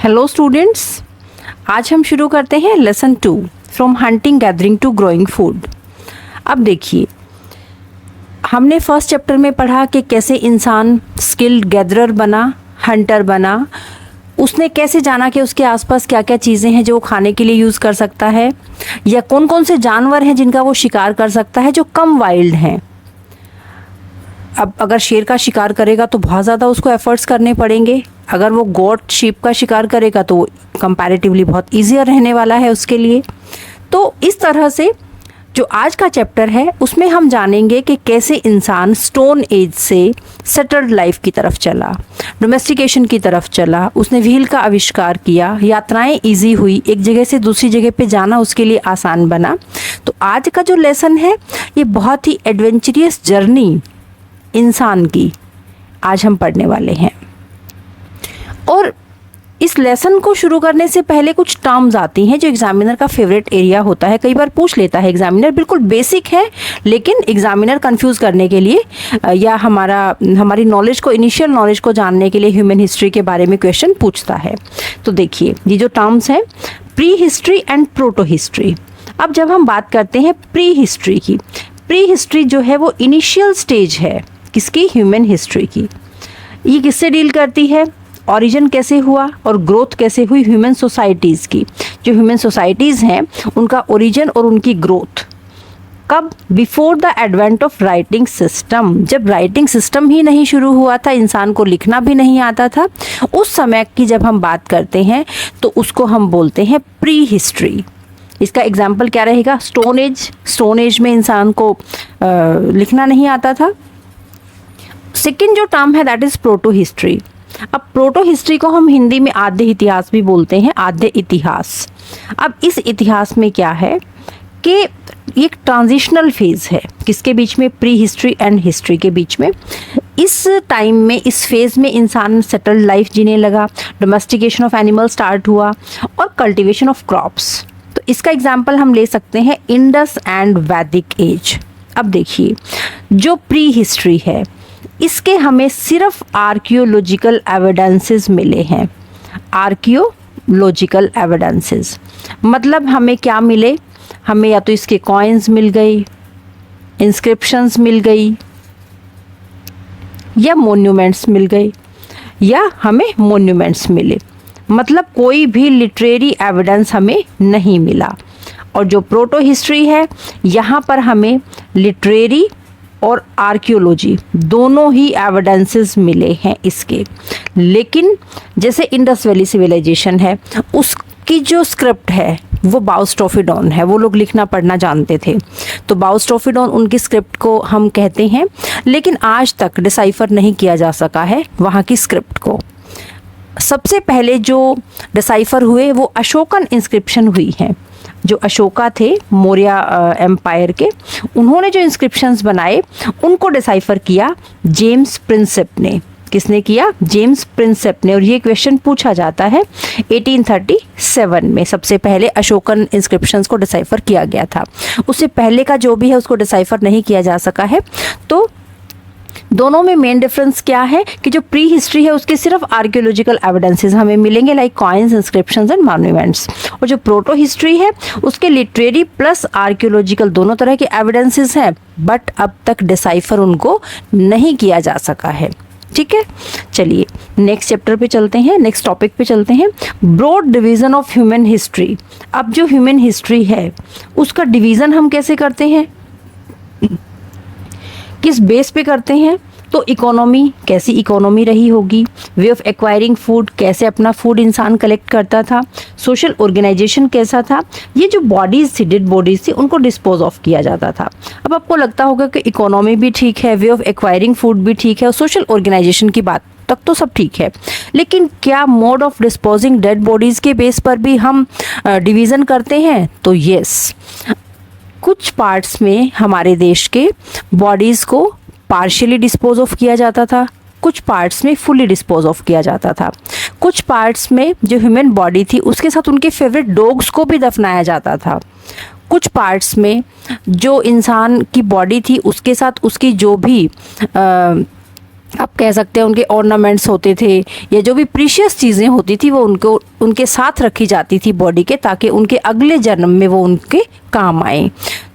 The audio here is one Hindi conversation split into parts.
हेलो स्टूडेंट्स, आज हम शुरू करते हैं lesson 2 from hunting gathering to growing food. अब देखिए, हमने फर्स्ट चैप्टर में पढ़ा कि कैसे इंसान स्किल्ड गैदरर बना, हंटर बना। उसने कैसे जाना कि उसके आसपास क्या क्या चीज़ें हैं जो वो खाने के लिए यूज़ कर सकता है, या कौन कौन से जानवर हैं जिनका वो शिकार कर सकता है जो कम वाइल्ड हैं। अब अगर शेर का शिकार करेगा तो बहुत ज़्यादा उसको एफर्ट्स करने पड़ेंगे, अगर वो गोट शीप का शिकार करेगा तो कंपैरेटिवली बहुत ईजियर रहने वाला है उसके लिए। तो इस तरह से जो आज का चैप्टर है उसमें हम जानेंगे कि कैसे इंसान स्टोन एज से सेटल्ड लाइफ की तरफ चला, डोमेस्टिकेशन की तरफ चला, उसने व्हील का आविष्कार किया, यात्राएं इजी हुई, एक जगह से दूसरी जगह पे जाना उसके लिए आसान बना। तो आज का जो लेसन है ये बहुत ही एडवेंचरियस जर्नी इंसान की आज हम पढ़ने वाले हैं। और इस लेसन को शुरू करने से पहले कुछ टर्म्स आती हैं जो एग्जामिनर का फेवरेट एरिया होता है। कई बार पूछ लेता है एग्जामिनर, बिल्कुल बेसिक है लेकिन एग्जामिनर कंफ्यूज करने के लिए या हमारी नॉलेज को, इनिशियल नॉलेज को जानने के लिए ह्यूमन हिस्ट्री के बारे में क्वेश्चन पूछता है। तो देखिए, ये जो टर्म्स हैं, pre history and proto history. अब जब हम बात करते हैं प्री हिस्ट्री की, प्री हिस्ट्री जो है वो इनिशियल स्टेज है किसकी, ह्यूमन हिस्ट्री की। ये किससे डील करती है, ओरिजिन कैसे हुआ और ग्रोथ कैसे हुई ह्यूमन सोसाइटीज़ की। जो ह्यूमन सोसाइटीज़ हैं उनका ओरिजिन और उनकी ग्रोथ कब, before the advent of writing system. जब राइटिंग सिस्टम ही नहीं शुरू हुआ था, इंसान को लिखना भी नहीं आता था, उस समय की जब हम बात करते हैं तो उसको हम बोलते हैं प्री हिस्ट्री। इसका एग्जाम्पल क्या रहेगा, स्टोन एज। स्टोन एज में इंसान को लिखना नहीं आता था। सेकेंड जो टर्म है दैट इज प्रोटो हिस्ट्री। अब प्रोटो हिस्ट्री को हम हिंदी में आद्य इतिहास भी बोलते हैं, आद्य इतिहास। अब इस इतिहास में क्या है कि एक ट्रांजिशनल फेज है किसके बीच में, प्री हिस्ट्री एंड हिस्ट्री के बीच में। इस टाइम में, इस फेज में इंसान सेटल्ड लाइफ जीने लगा, डोमेस्टिकेशन ऑफ एनिमल स्टार्ट हुआ और कल्टीवेशन ऑफ क्रॉप्स। तो इसका एग्जाम्पल हम ले सकते हैं इंडस एंड वैदिक एज। अब देखिए, जो प्री हिस्ट्री है इसके हमें सिर्फ आर्कियोलॉजिकल एविडेंसेस मिले हैं। आर्कियोलॉजिकल एविडेंसेस मतलब हमें क्या मिले, हमें या तो इसके कॉइन्स मिल गई, इंस्क्रिप्शंस मिल गई, या मोन्यूमेंट्स मिल गए, या हमें मोन्यूमेंट्स मिले। मतलब कोई भी लिटरेरी एविडेंस हमें नहीं मिला। और जो प्रोटो हिस्ट्री है यहाँ पर हमें लिटरेरी और आर्कियोलॉजी दोनों ही एविडेंसेस मिले हैं इसके। लेकिन जैसे इंडस वैली सिविलाइजेशन है, उसकी जो स्क्रिप्ट है वो बाउस्टोफिडोन है, वो लोग लिखना पढ़ना जानते थे, तो बाउस्टोफिडोन उनकी स्क्रिप्ट को हम कहते हैं। लेकिन आज तक डिसाइफर नहीं किया जा सका है वहाँ की स्क्रिप्ट को। सबसे पहले जो डिसाइफर हुए वो अशोकन इंस्क्रिप्शन हुई हैं। जो अशोका थे मौर्य एम्पायर के, उन्होंने जो इंस्क्रिप्शंस बनाए उनको डिसाइफर किया जेम्स प्रिंसेप ने। किसने किया, जेम्स प्रिंसेप ने। और ये क्वेश्चन पूछा जाता है 1837 में सबसे पहले अशोकन इंस्क्रिप्शंस को डिसाइफर किया गया था। उससे पहले का जो भी है उसको डिसाइफर नहीं किया जा सका है। तो दोनों में मेन डिफरेंस क्या है कि जो प्री हिस्ट्री है उसके सिर्फ आर्कियोलॉजिकल एविडेंसेस हमें मिलेंगे, like coins, inscriptions and monuments. और जो प्रोटो हिस्ट्री है उसके लिटरेरी प्लस आर्कियोलॉजिकल दोनों तरह के एविडेंसेस हैं, बट अब तक डिसाइफर उनको नहीं किया जा सका है। ठीक है, चलिए नेक्स्ट चैप्टर पे चलते हैं, नेक्स्ट टॉपिक पे चलते हैं, broad division of human history. अब जो ह्यूमन हिस्ट्री है उसका डिवीजन हम कैसे करते हैं, किस बेस पे करते हैं, तो इकोनॉमी, कैसी इकोनॉमी रही होगी, वे ऑफ एक्वायरिंग फूड, कैसे अपना फूड इंसान कलेक्ट करता था, सोशल ऑर्गेनाइजेशन कैसा था, ये जो बॉडीज थी, डेड बॉडीज थी, उनको डिस्पोज ऑफ किया जाता था। अब आपको लगता होगा कि इकोनॉमी भी ठीक है, वे ऑफ एक्वायरिंग फूड भी ठीक है और सोशल ऑर्गेनाइजेशन की बात तक तो सब ठीक है, लेकिन क्या mode of disposing dead bodies के बेस पर भी हम डिवीज़न करते हैं? तो यस, कुछ पार्ट्स में हमारे देश के बॉडीज़ को पार्शियली डिस्पोज ऑफ किया जाता था, कुछ पार्ट्स में फुली डिस्पोज ऑफ किया जाता था। कुछ पार्ट्स में जो ह्यूमन बॉडी थी उसके साथ उनके फेवरेट डॉग्स को भी दफनाया जाता था। कुछ पार्ट्स में जो इंसान की बॉडी थी उसके साथ उसकी जो भी आप कह सकते हैं उनके ऑर्नामेंट्स होते थे या जो भी प्रीशियस चीज़ें होती थी वो उनको उनके साथ रखी जाती थी बॉडी के, ताकि उनके अगले जन्म में वो उनके काम आए।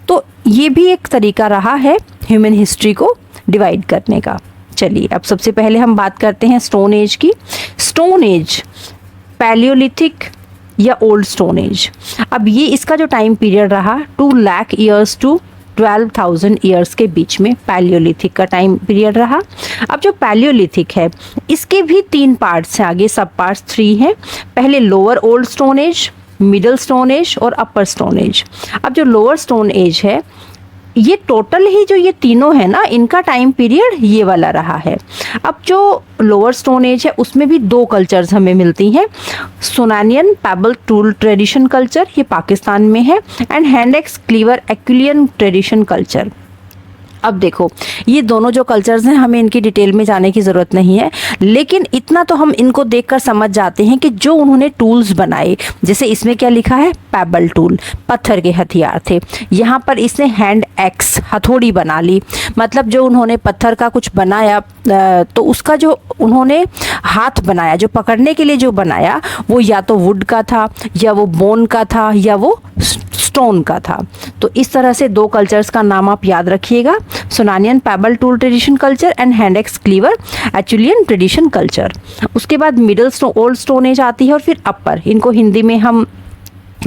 तो ये भी एक तरीका रहा है ह्यूमन हिस्ट्री को डिवाइड करने का। चलिए अब सबसे पहले हम बात करते हैं स्टोन एज की। स्टोन एज, पैलियोलिथिक या ओल्ड स्टोन एज। अब ये इसका जो टाइम पीरियड रहा 2 लाख ईयर्स टू 12,000 ईयर्स के बीच में पैलियोलिथिक का टाइम पीरियड रहा। अब जो पैलियोलिथिक है इसके भी 3 पार्ट्स हैं, आगे सब पार्ट्स 3 हैं। पहले lower old stone age, middle stone age और अपर स्टोन एज। अब जो लोअर स्टोन एज है ये टोटल ही जो ये तीनों है ना, इनका टाइम पीरियड ये वाला रहा है। अब जो लोअर स्टोन एज है उसमें भी 2 कल्चर्स हमें मिलती हैं। Soanian pebble tool tradition culture, ये पाकिस्तान में है, and hand axe cleaver Acheulian tradition culture. अब देखो ये दोनों जो कल्चर्स हैं हमें इनकी डिटेल में जाने की ज़रूरत नहीं है, लेकिन इतना तो हम इनको देखकर समझ जाते हैं कि जो उन्होंने टूल्स बनाए, जैसे इसमें क्या लिखा है, पेबल टूल, पत्थर के हथियार थे। यहाँ पर इसने हैंड एक्स, हथौड़ी बना ली, मतलब जो उन्होंने पत्थर का कुछ बनाया तो उसका जो उन्होंने हाथ बनाया, जो पकड़ने के लिए जो बनाया, वो या तो वुड का था या वो बोन का था या वो स्टोन का था। तो इस तरह से 2 कल्चर्स का नाम आप याद रखिएगा, Soanian pebble tool tradition culture and hand axe cleaver Acheulian tradition culture. उसके बाद मिडल ओल्ड स्टोन एज आती है और फिर अपर, इनको हिंदी में हम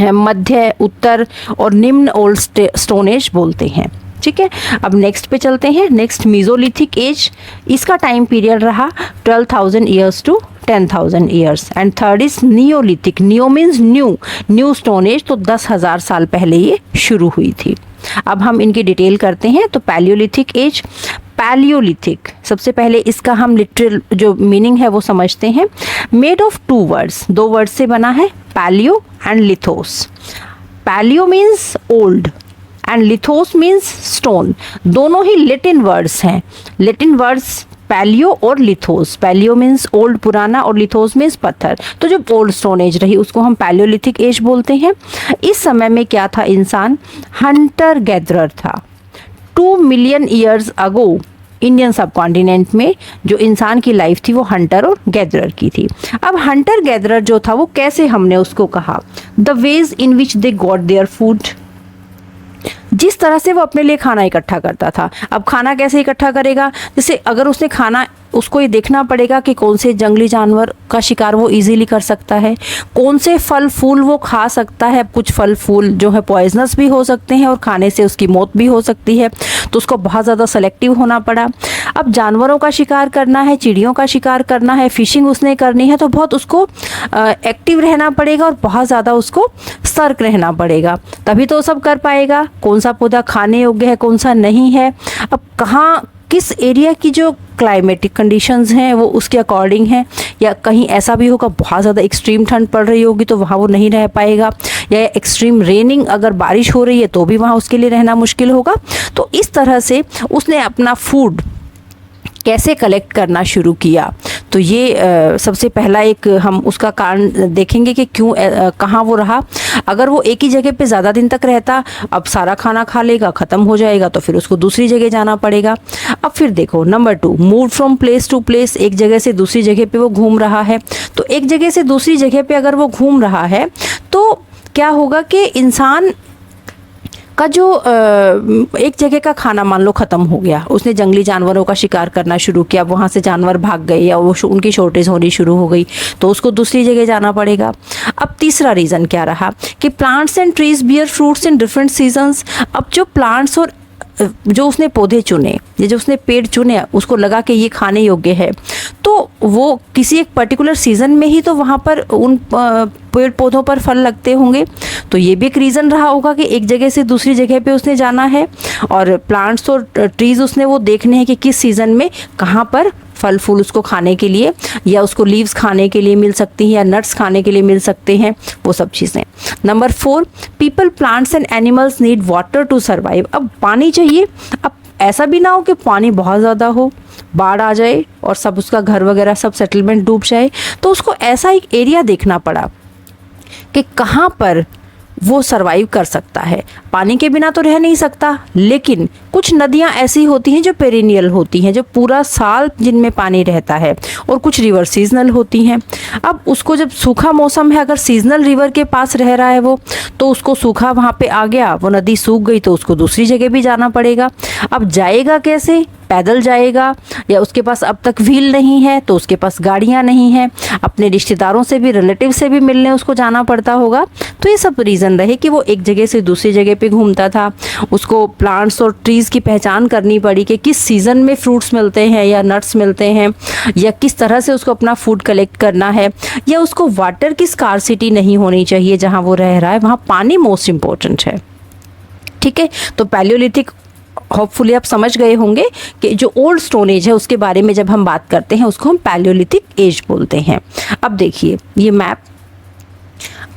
मध्य, उत्तर और निम्न ओल्ड स्टोन एज बोलते हैं। ठीक है, अब नेक्स्ट पे चलते हैं। नेक्स्ट मीजोलिथिक एज, इसका टाइम पीरियड रहा 12,000 years to 10,000 years. And third is neolithic, neo means new stone age, तो 10,000 साल पहले ये शुरू हुई थी। अब हम इनकी डिटेल करते हैं। तो पैलियोलिथिक एज, पैलियोलिथिक सबसे पहले इसका हम लिटरल जो मीनिंग है वो समझते हैं। मेड ऑफ 2 वर्ड्स, 2 वर्ड से बना है, palaeo and lithos. Palaeo means old and lithos means stone, दोनों ही लेटिन वर्ड्स हैं। लेटिन वर्ड्स पैलियो और लिथोस, पैलियो मीन्स ओल्ड पुराना और लिथोस मीन्स पत्थर। तो जो ओल्ड स्टोन एज रही उसको हम पैलियोलिथिक एज बोलते हैं। इस समय में क्या था, इंसान हंटर गैदरर था। 2 मिलियन ईयर्स अगो इंडियन सब कॉन्टिनेंट में जो इंसान की लाइफ थी वो हंटर और गैदरर की थी। अब हंटर गैदरर जो था वो कैसे हमने उसको कहा, the ways in which they got their food, जिस तरह से वो अपने लिए खाना इकट्ठा करता था। अब खाना कैसे इकट्ठा करेगा, जैसे अगर उसने खाना, उसको ये देखना पड़ेगा कि कौन से जंगली जानवर का शिकार वो इजीली कर सकता है, कौन से फल फूल वो खा सकता है। कुछ फल फूल जो है पॉइजनस भी हो सकते हैं और खाने से उसकी मौत भी हो सकती है, तो उसको बहुत ज़्यादा सेलेक्टिव होना पड़ा। अब जानवरों का शिकार करना है, चिड़ियों का शिकार करना है, फिशिंग उसने करनी है, तो बहुत उसको एक्टिव रहना पड़ेगा और बहुत ज़्यादा उसको सतर्क रहना पड़ेगा, तभी तो सब कर पाएगा। कौन सा पौधा खाने योग्य है, कौन सा नहीं है, अब कहाँ किस एरिया की जो क्लाइमेटिक कंडीशंस हैं वो उसके अकॉर्डिंग है, या कहीं ऐसा भी होगा बहुत ज़्यादा एक्सट्रीम ठंड पड़ रही होगी तो वहाँ वो नहीं रह पाएगा, या एक्सट्रीम रेनिंग अगर बारिश हो रही है तो भी वहाँ उसके लिए रहना मुश्किल होगा। तो इस तरह से उसने अपना फूड कैसे कलेक्ट करना शुरू किया। तो ये सबसे पहला एक हम उसका कारण देखेंगे कि क्यों कहाँ वो रहा। अगर वो एक ही जगह पे ज़्यादा दिन तक रहता, अब सारा खाना खा लेगा, ख़त्म हो जाएगा, तो फिर उसको दूसरी जगह जाना पड़ेगा। अब फिर देखो number 2, move from place to place, एक जगह से दूसरी जगह पे वो घूम रहा है। तो एक जगह से दूसरी जगह पे अगर वो घूम रहा है तो क्या होगा कि इंसान का जो एक जगह का खाना मान लो ख़त्म हो गया, उसने जंगली जानवरों का शिकार करना शुरू किया, वहाँ से जानवर भाग गए या वो उनकी शॉर्टेज होनी शुरू हो गई, तो उसको दूसरी जगह जाना पड़ेगा। अब तीसरा रीज़न क्या रहा कि plants and trees bear fruits in different seasons. अब जो प्लांट्स और जो उसने पौधे चुने, ये जो उसने पेड़ चुने, उसको लगा कि ये खाने योग्य है, तो वो किसी एक पर्टिकुलर सीज़न में ही तो वहाँ पर उन पेड़ पौधों पर फल लगते होंगे। तो ये भी एक रीज़न रहा होगा कि एक जगह से दूसरी जगह पे उसने जाना है, और प्लांट्स और ट्रीज़ उसने वो देखने हैं कि किस सीज़न में कहाँ पर फल फूल उसको खाने के लिए, या उसको लीव्स खाने के लिए मिल सकती हैं, या नट्स खाने के लिए मिल सकते हैं, वो सब चीज़ें। Number 4, people plants and animals need water to survive. अब पानी चाहिए, अब ऐसा भी ना हो कि पानी बहुत ज़्यादा हो, बाढ़ आ जाए और सब उसका घर वगैरह सब सेटलमेंट डूब जाए, तो उसको ऐसा एक एरिया देखना पड़ा कि कहाँ पर वो सरवाइव कर सकता है। पानी के बिना तो रह नहीं सकता, लेकिन कुछ नदियाँ ऐसी होती हैं जो पेरिनियल होती हैं, जो पूरा साल जिनमें पानी रहता है, और कुछ रिवर सीजनल होती हैं। अब उसको जब सूखा मौसम है, अगर सीजनल रिवर के पास रह रहा है वो, तो उसको सूखा वहाँ पे आ गया, वो नदी सूख गई तो उसको दूसरी जगह भी जाना पड़ेगा। अब जाएगा कैसे? पैदल जाएगा, या उसके पास अब तक व्हील नहीं है तो उसके पास गाड़ियाँ नहीं हैं, अपने रिश्तेदारों से भी, रिलेटिव से भी मिलने उसको जाना पड़ता होगा। तो ये सब रीज़न रहे कि वो एक जगह से दूसरी जगह पे घूमता था। उसको प्लांट्स और ट्रीज़ की पहचान करनी पड़ी कि किस सीज़न में फ्रूट्स मिलते हैं या नट्स मिलते हैं, या किस तरह से उसको अपना फूड कलेक्ट करना है, या उसको वाटर की स्कार्सिटी नहीं होनी चाहिए जहाँ वो रह रहा है, वहाँ पानी मोस्ट इम्पोर्टेंट है। ठीक है, तो पैलियोलिथिक होपफुली आप समझ गए होंगे कि जो ओल्ड स्टोन एज है उसके बारे में जब हम बात करते हैं उसको हम पैलियोलिथिक एज बोलते हैं। अब देखिए ये मैप,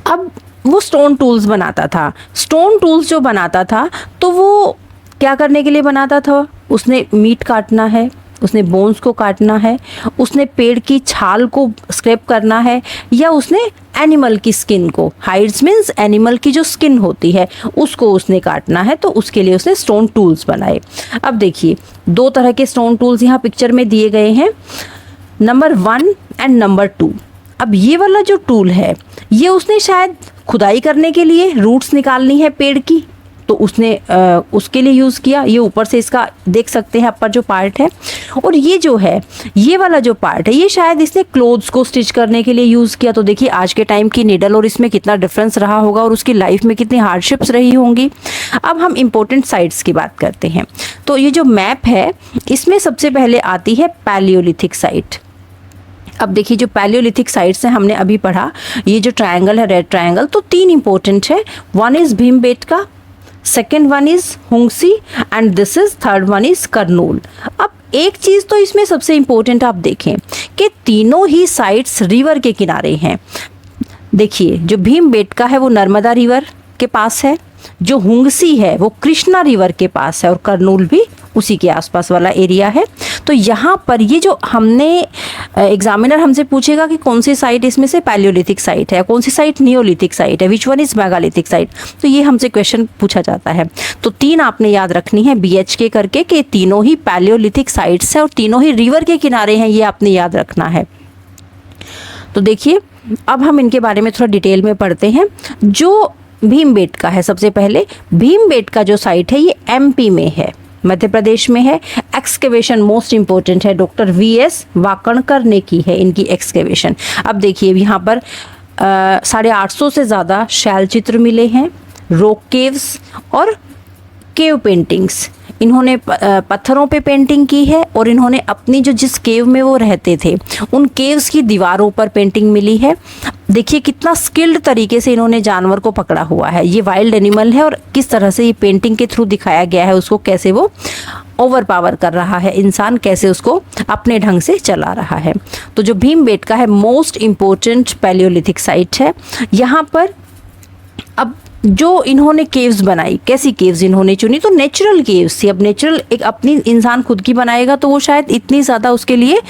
अब वो स्टोन टूल्स बनाता था। स्टोन टूल्स जो बनाता था तो वो क्या करने के लिए बनाता था? उसने मीट काटना है, उसने बोन्स को काटना है, उसने पेड़ की छाल को स्क्रैप करना है, या उसने एनिमल की स्किन को, हाइड्स मीन्स एनिमल की जो स्किन होती है उसको उसने काटना है। तो उसके लिए उसने स्टोन टूल्स बनाए। अब देखिए दो तरह के स्टोन टूल्स यहाँ पिक्चर में दिए गए हैं, नंबर 1 एंड नंबर 2। अब ये वाला जो टूल है ये उसने शायद खुदाई करने के लिए, रूट्स निकालनी है पेड़ की, तो उसने उसके लिए यूज़ किया। ये ऊपर से इसका देख सकते हैं अपर जो पार्ट है, और ये जो है ये वाला जो पार्ट है ये शायद इसने क्लोथ्स को स्टिच करने के लिए यूज़ किया। तो देखिए आज के टाइम की नीडल और इसमें कितना डिफरेंस रहा होगा और उसकी लाइफ में कितनी हार्डशिप्स रही होंगी। अब हम इम्पोर्टेंट साइट्स की बात करते हैं। तो ये जो मैप है इसमें सबसे पहले आती है पैलियोलिथिक साइट। अब देखिए जो पैलियोलिथिक साइट्स हैं हमने अभी पढ़ा, ये जो ट्रायंगल है रेड ट्रायंगल, तो 3 इंपॉर्टेंट है। One is Bhimbetka, second one is Hunsgi, and this is third one is Kurnool. अब एक चीज़ तो इसमें सबसे इम्पोर्टेंट आप देखें कि तीनों ही साइट्स रिवर के किनारे हैं। देखिए जो भीमबेटका है वो नर्मदा रिवर के पास है, जो हुंगसी है वो कृष्णा रिवर के पास है, और करनूल भी उसी के आसपास वाला एरिया है। तो यहाँ पर ये जो हमने एग्जामिनर हमसे पूछेगा कि कौन सी साइट इसमें से पैलियोलिथिक साइट है, कौन सी साइट नियोलिथिक साइट है, which one is megalithic site, तो ये हमसे क्वेश्चन पूछा जाता है। तो 3 आपने याद रखनी है BHK करके कि तीनों ही पैलियोलिथिक साइट्स है और तीनों ही रिवर के किनारे हैं, ये आपने याद रखना है। तो देखिए अब हम इनके बारे में थोड़ा डिटेल में पढ़ते हैं। जो भीमबेटका है, सबसे पहले भीमबेटका जो साइट है ये MP में है, मध्य प्रदेश में है। एक्सकेवेशन मोस्ट इंपॉर्टेंट है, डॉक्टर VS वाकणकर ने की है इनकी एक्सकेवेशन। अब देखिए यहाँ पर 850 से ज़्यादा शैल चित्र मिले हैं, रॉक केव्स और केव पेंटिंग्स। इन्होंने पत्थरों पे पेंटिंग की है, और इन्होंने अपनी जो जिस केव में वो रहते थे उन केव्स की दीवारों पर पेंटिंग मिली है। देखिए कितना स्किल्ड तरीके से इन्होंने जानवर को पकड़ा हुआ है। ये वाइल्ड एनिमल है और किस तरह से ये पेंटिंग के थ्रू दिखाया गया है उसको, कैसे वो ओवर पावर कर रहा है इंसान, कैसे उसको अपने ढंग से चला रहा है। तो जो भीमबेटका है मोस्ट इम्पोर्टेंट पैलियोलिथिक साइट है। यहाँ पर अब जो इन्होंने केव्स बनाई, कैसी केव्स इन्होंने चुनी, तो नेचुरल केव्स थी। अब नेचुरल एक अपनी इंसान खुद की बनाएगा तो वो शायद इतनी ज़्यादा उसके लिए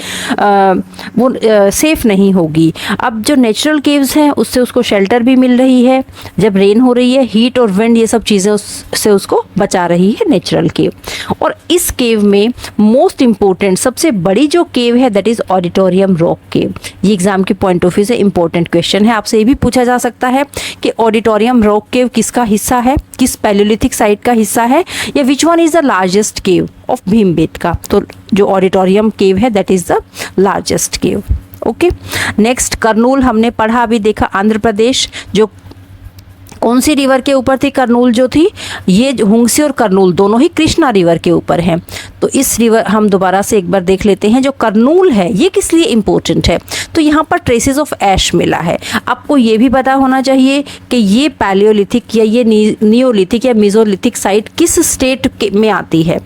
वो सेफ नहीं होगी। अब जो नेचुरल केव्स हैं उससे उसको शेल्टर भी मिल रही है, जब रेन हो रही है हीट और विंड ये सब चीज़ें उससे उसको बचा रही है नेचुरल केव। और इस केव में मोस्ट इम्पोर्टेंट सबसे बड़ी जो केव है दैट इज़ ऑडिटोरियम रॉक केव। ये एग्जाम के पॉइंट ऑफ व्यू से इंपॉर्टेंट क्वेश्चन है, आपसे ये भी पूछा जा सकता है कि ऑडिटोरियम रॉक केव किसका हिस्सा है, किस पैलियोलिथिक साइट का हिस्सा है, या which one is the largest cave of Bhimbetka. तो जो ऑडिटोरियम केव है that is the largest cave. Okay, next Kurnool हमने पढ़ा, अभी देखा आंध्र प्रदेश। जो कौन सी रिवर के ऊपर थी करनूल जो थी, ये हुंगसी और करनूल दोनों ही कृष्णा रिवर के ऊपर हैं। तो इस रिवर हम दोबारा से एक बार देख लेते हैं। जो करनूल है ये किस लिए इम्पोर्टेंट है, तो यहाँ पर ट्रेसेस ऑफ ऐश मिला है। आपको ये भी पता होना चाहिए कि ये पैलियोलिथिक या ये नियोलिथिक या मेसोलिथिक साइट किस स्टेट में आती है,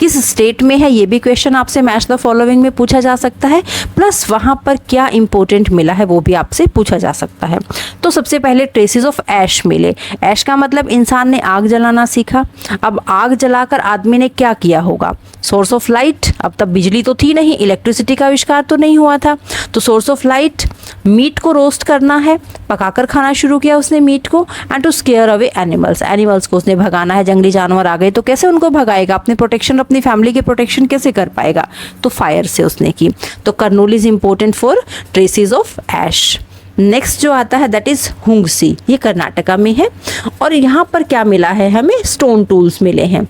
किस स्टेट में है, ये भी क्वेश्चन आपसे मैच द फॉलोइंग में पूछा जा सकता है। प्लस वहाँ पर क्या इंपॉर्टेंट मिला है वो भी आपसे पूछा जा सकता है। तो सबसे पहले ट्रेसेस ऑफ ऐश मिले। ऐश का मतलब इंसान ने आग जलाना सीखा। अब आग जलाकर आदमी ने क्या किया होगा, सोर्स ऑफ लाइट। अब तब बिजली तो थी नहीं, इलेक्ट्रिसिटी का आविष्कार तो नहीं हुआ था। तो सोर्स ऑफ लाइट, मीट को रोस्ट करना है, पकाकर खाना शुरू किया उसने मीट को। And to scare away animals, animals को उसने भगाना है। जंगली जानवर आ गए तो कैसे उनको भगाएगा, अपनी प्रोटेक्शन, अपनी फैमिली की प्रोटेक्शन कैसे कर पाएगा, तो फायर से उसने की। तो Kurnool is important for traces of ash. Next जो आता है दैट इज हुंगसी, ये कर्नाटका में है। और यहाँ पर क्या मिला है, हमें स्टोन टूल्स मिले हैं।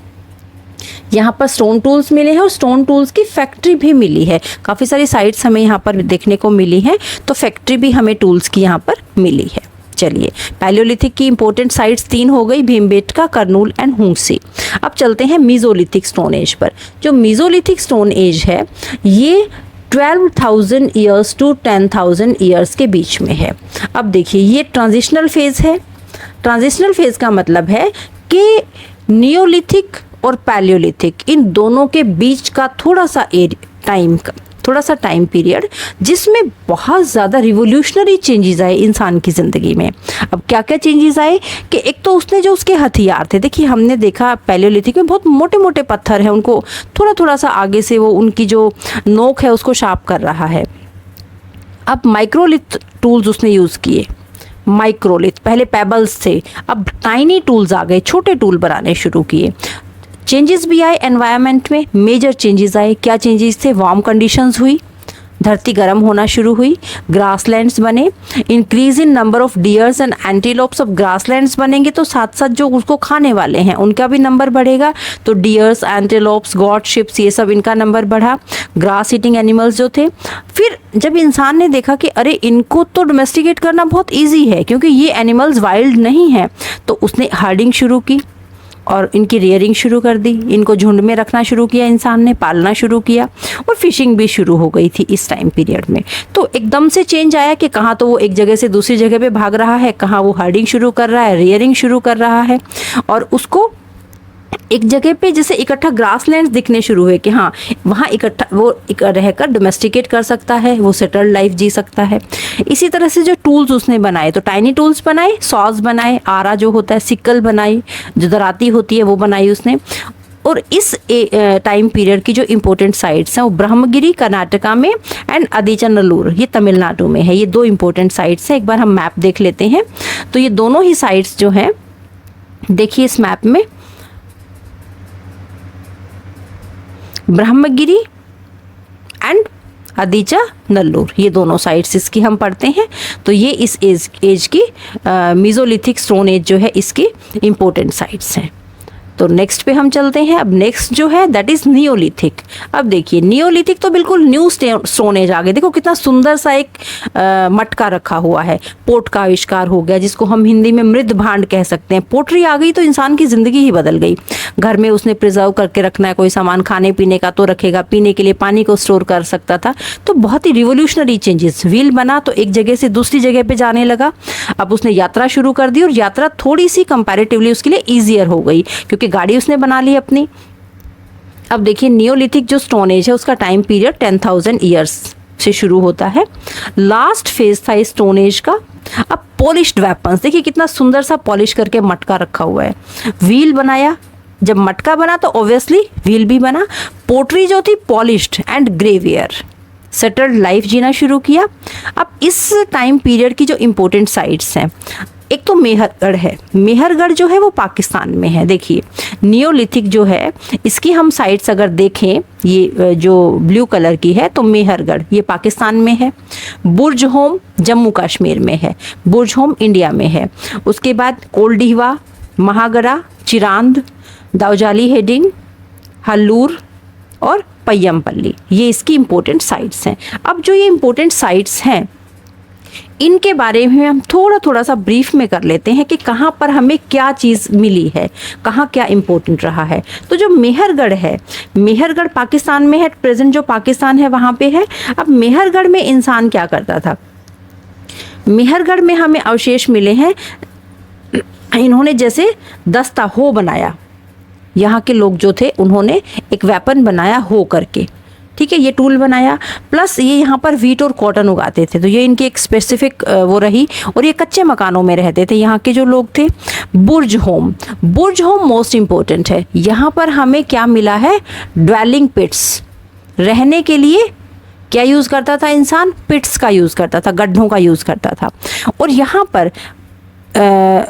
यहाँ पर स्टोन टूल्स मिले हैं और स्टोन टूल्स की फैक्ट्री भी मिली है। काफ़ी सारी साइट्स हमें यहाँ पर देखने को मिली हैं, तो फैक्ट्री भी हमें टूल्स की यहाँ पर मिली है। चलिए, पैलियोलिथिक की इंपॉर्टेंट साइट्स 3 हो गई, भीमबेटका, कर्नूल एंड हुंगसी। अब चलते हैं मीजोलिथिक स्टोन एज पर। जो मीजोलिथिक स्टोन एज है ये 12,000 ईयर्स टू 10,000 ईयर्स के बीच में है। अब देखिए, ये ट्रांजिशनल फेज है। ट्रांजिशनल फेज का मतलब है कि नियोलिथिक और पैलियोलिथिक, इन दोनों के बीच का थोड़ा सा टाइम पीरियड जिसमें बहुत ज़्यादा रिवोल्यूशनरी चेंजेस आए इंसान की ज़िंदगी में। अब क्या क्या चेंजेस आए कि एक तो उसने जो उसके हथियार थे, देखिए हमने देखा पैलियोलिथिक में बहुत मोटे मोटे पत्थर हैं, उनको थोड़ा थोड़ा सा आगे से वो उनकी जो नोक है उसको शार्प कर रहा है। अब माइक्रोलिथ टूल्स उसने यूज़ किए। माइक्रोलिथ, पहले पेबल्स थे, अब टाइनी टूल्स आ गए, छोटे टूल बनाने शुरू किए। चेंजेस भी आए एनवायरनमेंट में, मेजर चेंजेस आए। क्या चेंजेस थे, वार्म कंडीशंस हुई, धरती गर्म होना शुरू हुई, ग्रासलैंड्स बने, increase in number of dears and antelopes. अब ग्रासलैंड्स बनेंगे तो साथ साथ जो उसको खाने वाले हैं उनका भी नंबर बढ़ेगा, तो डियर्स, एंटीलोप्स, गॉड शिप्स, ये सब इनका नंबर बढ़ा, ग्रास ईटिंग एनिमल्स जो थे। फिर जब इंसान ने देखा कि अरे इनको तो डोमेस्टिकेट करना बहुत ईजी है क्योंकि ये एनिमल्स वाइल्ड नहीं है, तो उसने हर्डिंग शुरू की और इनकी रेयरिंग शुरू कर दी। इनको झुंड में रखना शुरू किया, इंसान ने पालना शुरू किया, और फिशिंग भी शुरू हो गई थी इस टाइम पीरियड में। तो एकदम से चेंज आया कि कहाँ तो वो एक जगह से दूसरी जगह पे भाग रहा है, कहाँ वो हर्डिंग शुरू कर रहा है, रेयरिंग शुरू कर रहा है, और उसको एक जगह पे जैसे इकट्ठा ग्रासलैंड दिखने शुरू हुए कि हाँ वहाँ इकट्ठा वो रहकर डोमेस्टिकेट कर सकता है, वो सेटल्ड लाइफ जी सकता है। इसी तरह से जो टूल्स उसने बनाए, तो टाइनी टूल्स बनाए, सॉज बनाए, आरा जो होता है, सिकल बनाई, जो दराती होती है वो बनाई उसने। और इस टाइम पीरियड की जो इम्पोर्टेंट साइट्स हैं वो ब्रह्मगिरी कर्नाटका में एंड आदिचनल्लूर ये तमिलनाडु में है। ये 2 इम्पोर्टेंट साइट्स हैं। एक बार हम मैप देख लेते हैं। तो ये दोनों ही साइट्स जो हैं, देखिए इस मैप में ब्रह्मगिरी एंड आदिचनल्लूर, ये दोनों साइट्स इसकी हम पढ़ते हैं। तो ये इस एज की मीजोलिथिक स्टोन एज जो है इसकी इम्पोर्टेंट साइट्स हैं। तो नेक्स्ट पे हम चलते हैं। अब नेक्स्ट जो है दैट इज नियोलिथिक। अब देखिए नियोलिथिक तो बिल्कुल न्यू स्टोन एज आ गए। देखो कितना सुंदर सा एक मटका रखा हुआ है, पोट का आविष्कार हो गया जिसको हम हिंदी में मृद भांड कह सकते हैं। पोट्री आ गई तो इंसान की जिंदगी ही बदल गई। घर में उसने प्रिजर्व करके रखना है, कोई सामान खाने पीने का तो रखेगा, पीने के लिए पानी को स्टोर कर सकता था। तो बहुत ही रिवोल्यूशनरी चेंजेस। व्हील बना तो एक जगह से दूसरी जगह पे जाने लगा। अब उसने यात्रा शुरू कर दी और यात्रा थोड़ी सी कंपैरेटिवली उसके लिए ईजियर हो गई क्योंकि गाड़ी उसने बना ली अपनी। अब देखिए नियोलिथिक जो स्टोन एज है उसका टाइम पीरियड 10,000 ईयर्स से शुरू होता है। लास्ट फेज था इस स्टोन एज का। अब पॉलिश्ड वेपन्स, देखिए कितना सुंदर सा पॉलिश करके मटका रखा हुआ है। व्हील बनाया, जब मटका बना तो ऑब्वियसली व्हील भी बना। पोट्री जो थी polished and greyware, settled life जीना शुरू किया। अब इस टाइम पीरियड की जो इम्पोर्टेंट साइट्स हैं, एक तो मेहरगढ़ है। मेहरगढ़ जो है वो पाकिस्तान में है। देखिए नियोलिथिक जो है इसकी हम साइट्स अगर देखें, ये जो ब्लू कलर की है तो मेहरगढ़ ये पाकिस्तान में है। बुर्ज होम जम्मू कश्मीर में है। बुर्ज होम इंडिया में है। उसके बाद कोल्डिहवा, महागरा, चिरांद, दाऊजाली हेडिंग, हल्लूर और पय्यमपल्ली, ये इसकी इम्पोर्टेंट साइट्स हैं। अब जो ये इम्पोर्टेंट साइट्स हैं इनके बारे में हम थोड़ा सा ब्रीफ में कर लेते हैं कि कहाँ पर हमें क्या चीज़ मिली है, कहाँ क्या इम्पोर्टेंट रहा है। तो जो मेहरगढ़ है, मेहरगढ़ पाकिस्तान में है, प्रेजेंट जो पाकिस्तान है वहाँ पे है। अब मेहरगढ़ में इंसान क्या करता था, मेहरगढ़ में हमें अवशेष मिले हैं, इन्होंने जैसे दस्ता हो बनाया। यहाँ के लोग जो थे उन्होंने एक वेपन बनाया हो करके, ठीक है, ये टूल बनाया। प्लस ये यहाँ पर वीट और कॉटन उगाते थे, तो ये इनकी एक स्पेसिफिक वो रही। और ये कच्चे मकानों में रहते थे यहाँ के जो लोग थे। बुर्ज होम, बुर्ज होम मोस्ट इम्पोर्टेंट है। यहाँ पर हमें क्या मिला है, ड्वेलिंग पिट्स, रहने के लिए क्या यूज़ करता था इंसान? पिट्स का यूज़ करता था, गड्ढों का यूज़ करता था। और यहाँ पर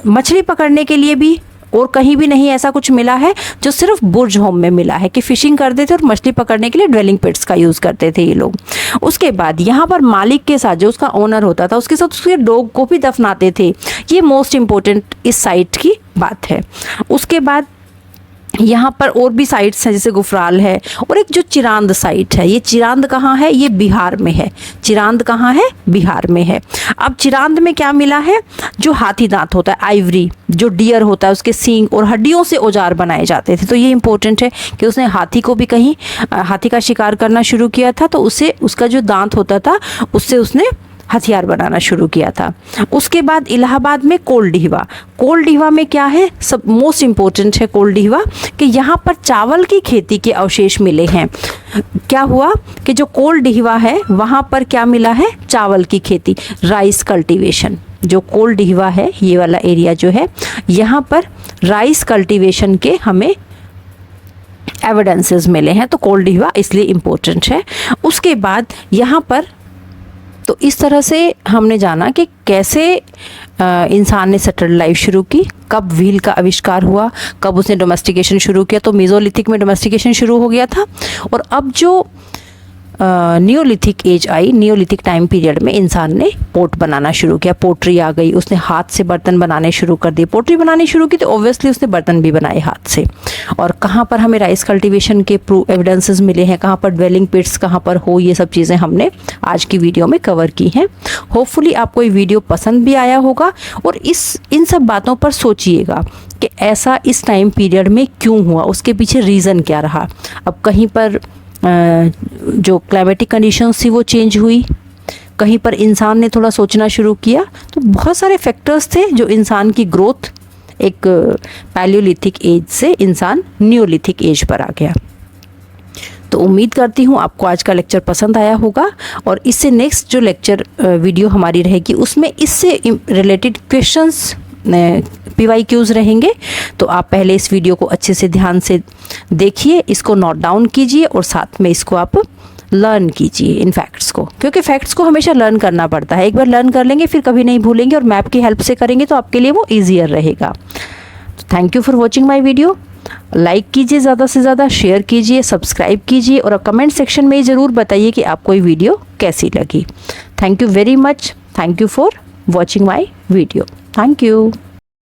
मछली पकड़ने के लिए भी और कहीं भी नहीं ऐसा कुछ मिला है जो सिर्फ बुर्ज होम में मिला है कि फिशिंग करते थे और मछली पकड़ने के लिए ड्वेलिंग पिट्स का यूज़ करते थे ये लोग। उसके बाद यहाँ पर मालिक के साथ जो उसका ओनर होता था उसके साथ उसके डॉग को भी दफनाते थे। ये मोस्ट इम्पोर्टेंट इस साइट की बात है। उसके बाद यहाँ पर और भी साइट्स हैं जैसे गुफराल है और एक जो चिरांद साइट है। ये चिरांद कहाँ है? ये बिहार में है। चिरांद कहाँ है? बिहार में है। अब चिरांद में क्या मिला है? जो हाथी दांत होता है, आइवरी, जो डियर होता है उसके सींग और हड्डियों से औजार बनाए जाते थे। तो ये इंपॉर्टेंट है कि उसने हाथी को भी कहीं हाथी का शिकार करना शुरू किया था तो उससे उसका जो दांत होता था उससे उसने हथियार बनाना शुरू किया था। उसके बाद इलाहाबाद में कोलडीहवा। कोलडीहवा में क्या है? सब मोस्ट इम्पोर्टेंट है कोलडीहवा कि यहाँ पर चावल की खेती के अवशेष मिले हैं। क्या हुआ कि जो कोलडीहवा है वहाँ पर क्या मिला है? चावल की खेती, राइस कल्टीवेशन। जो कोलडीहवा है ये वाला एरिया जो है यहाँ पर राइस कल्टीवेशन के हमें एविडेंसेस मिले हैं। तो कोलडीहवा इसलिए इम्पोर्टेंट है। उसके बाद यहाँ पर तो इस तरह से हमने जाना कि कैसे इंसान ने सेटल्ड लाइफ शुरू की, कब व्हील का आविष्कार हुआ, कब उसने डोमेस्टिकेशन शुरू किया। तो मेसोलिथिक में डोमेस्टिकेशन शुरू हो गया था और अब जो नियोलिथिक एज आई, नियोलिथिक टाइम पीरियड में इंसान ने पोट बनाना शुरू किया, पोट्री आ गई, उसने हाथ से बर्तन बनाने शुरू कर दिए। पोट्री बनानी शुरू की तो ऑब्वियसली उसने बर्तन भी बनाए हाथ से। और कहाँ पर हमें राइस कल्टीवेशन के एविडेंसेस मिले हैं, कहाँ पर ड्वेलिंग पिट्स कहाँ पर हो, ये सब चीज़ें हमने आज की वीडियो में कवर की हैं। होपफुली आपको ये वीडियो पसंद भी आया होगा और इन सब बातों पर सोचिएगा कि ऐसा इस टाइम पीरियड में क्यों हुआ, उसके पीछे रीज़न क्या रहा। अब कहीं पर जो क्लाइमेटिक कंडीशंस थी वो चेंज हुई, कहीं पर इंसान ने थोड़ा सोचना शुरू किया। तो बहुत सारे फैक्टर्स थे जो इंसान की ग्रोथ एक पैलियोलिथिक एज से इंसान नियोलिथिक एज पर आ गया। तो उम्मीद करती हूँ आपको आज का लेक्चर पसंद आया होगा और इससे नेक्स्ट जो लेक्चर वीडियो हमारी रहेगी उसमें इससे रिलेटेड क्वेश्चंस PYQs रहेंगे। तो आप पहले इस वीडियो को अच्छे से ध्यान से देखिए, इसको नोट डाउन कीजिए और साथ में इसको आप लर्न कीजिए इन फैक्ट्स को, क्योंकि फैक्ट्स को हमेशा लर्न करना पड़ता है। एक बार लर्न कर लेंगे फिर कभी नहीं भूलेंगे और मैप की हेल्प से करेंगे तो आपके लिए वो ईजियर रहेगा। तो thank you for watching my video. Like कीजिए, ज़्यादा से ज़्यादा शेयर कीजिए, सब्सक्राइब कीजिए और कमेंट सेक्शन में ज़रूर बताइए कि आपको ये वीडियो कैसी लगी। Thank you very much. Thank you for watching my video. Thank you.